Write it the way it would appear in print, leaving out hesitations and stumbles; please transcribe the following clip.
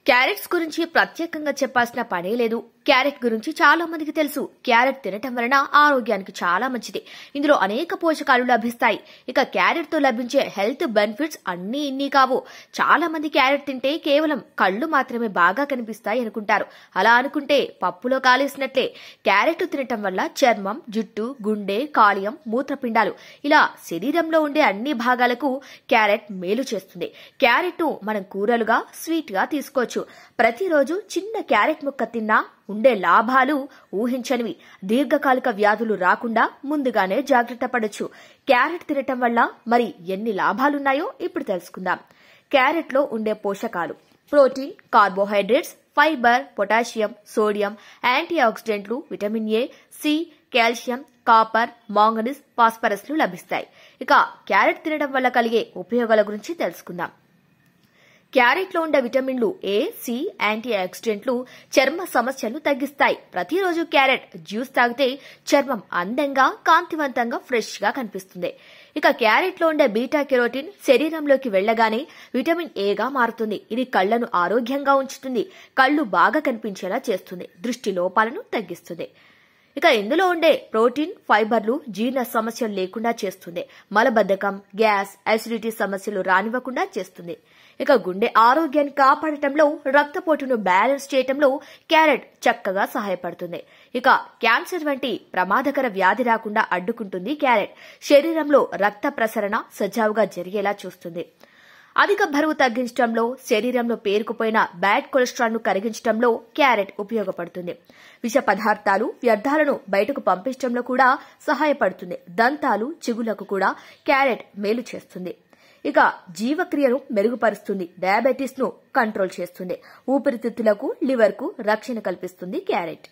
Carrots గురించి ప్రత్యేకంగా చెప్పాల్సిన పనే లేదు. క్యారెట్ గురించి చాలా మందికి తెలుసు. క్యారెట్ తినటం వలన ఆరోగ్యానికి చాలా మంచిది. ఇందులో అనేక పోషకాలు లభిస్తాయి. ఇక క్యారెట్ తో లభించే హెల్త్ బెనిఫిట్స్ అన్నీ ఇన్ని కావు. చాలా మంది క్యారెట్ తింటే కేవలం కళ్ళు మాత్రమే బాగా కనిపిస్తాయి అనుకుంటారు. అలా అనుకుంటే పప్పులో కాలేసినట్లే. క్యారెట్ తినటం వల్ల చర్మం, జుట్టు, గుండె, కాలేయం, మూత్రపిండాలు ఇలా శరీరంలో ఉండే అన్ని భాగాలకు క్యారెట్ మేలు చేస్తుంది. క్యారెట్ ను మనం కూరలుగా, స్వీట్ గా తీసుకోవచ్చు. ప్రతిరోజు చిన్న క్యారెట్ ముక్క తిన్నా ఉండే లాభాలు ఊహించనివి. దీర్ఘకాలిక వ్యాధులు రాకుండా ముందుగానే జాగ్రత్త పడొచ్చు. క్యారెట్ తినటం వల్ల మరి ఎన్ని లాభాలున్నాయో ఇప్పుడు తెలుసుకుందాం. క్యారెట్ లో ఉండే పోషకాలు: protein, carbohydrates, fibre, potassium, sodium, anti ఆక్సిడెంట్లు, vitamin A, C, calcium, copper, manganese, ఫాస్ఫరస్లు లభిస్తాయి. ఇక క్యారెట్ తినడం వల్ల కలిగే ఉపయోగాల గురించి తెలుసుకుందాం. క్యారెట్ లో ఉండే విటమిన్లు ఏ, సి, యాంటీ ఆక్సిడెంట్లు చర్మ సమస్యలను తగ్గిస్తాయి. ప్రతిరోజు క్యారెట్ జ్యూస్ తాగితే చర్మం అందంగా, కాంతివంతంగా, ఫ్రెష్ గా కనిపిస్తుంది. ఇక క్యారెట్ లో ఉండే బీటా కెరోటిన్ శరీరంలోకి వెళ్లగానే విటమిన్ ఏగా మారుతుంది. ఇది కళ్లను ఆరోగ్యంగా ఉంచుతుంది. కళ్లు బాగా కనిపించేలా చేస్తుంది. దృష్టి లోపాలను తగ్గిస్తుంది. ఇక ఇందులో ఉండే ప్రోటీన్, ఫైబర్లు జీర్ణ సమస్యలు లేకుండా చేస్తుంది. మలబద్ధకం, గ్యాస్, అసిడిటీ సమస్యలు రానివ్వకుండా చేస్తుంది. ఇక గుండె ఆరోగ్యాన్ని కాపాడటంలో, రక్తపోటును బ్యాలెన్స్ చేయటంలో క్యారెట్ చక్కగా సహాయపడుతుంది. ఇక క్యాన్సర్ వంటి ప్రమాదకర వ్యాధి రాకుండా అడ్డుకుంటుంది క్యారెట్. శరీరంలో రక్త ప్రసరణ సజావుగా జరిగేలా చూస్తుంది. అధిక బరువు తగ్గించడంలో, శరీరంలో పేరుకుపోయిన బ్యాడ్ కొలెస్ట్రాల్ ను కరిగించడంలో క్యారెట్ ఉపయోగపడుతుంది. విష పదార్థాలు, వ్యర్థాలను బయటకు పంపించడంలో కూడా సహాయపడుతుంది. దంతాలు, చిగుళ్లకు కూడా క్యారెట్ మేలు చేస్తుంది. ఇక జీవక్రియను మెరుగుపరుస్తుంది. డయాబెటీస్ ను కంట్రోల్ చేస్తుంది. ఊపిరితిత్తులకు, లివర్ కు రక్షణ కల్పిస్తుంది క్యారెట్.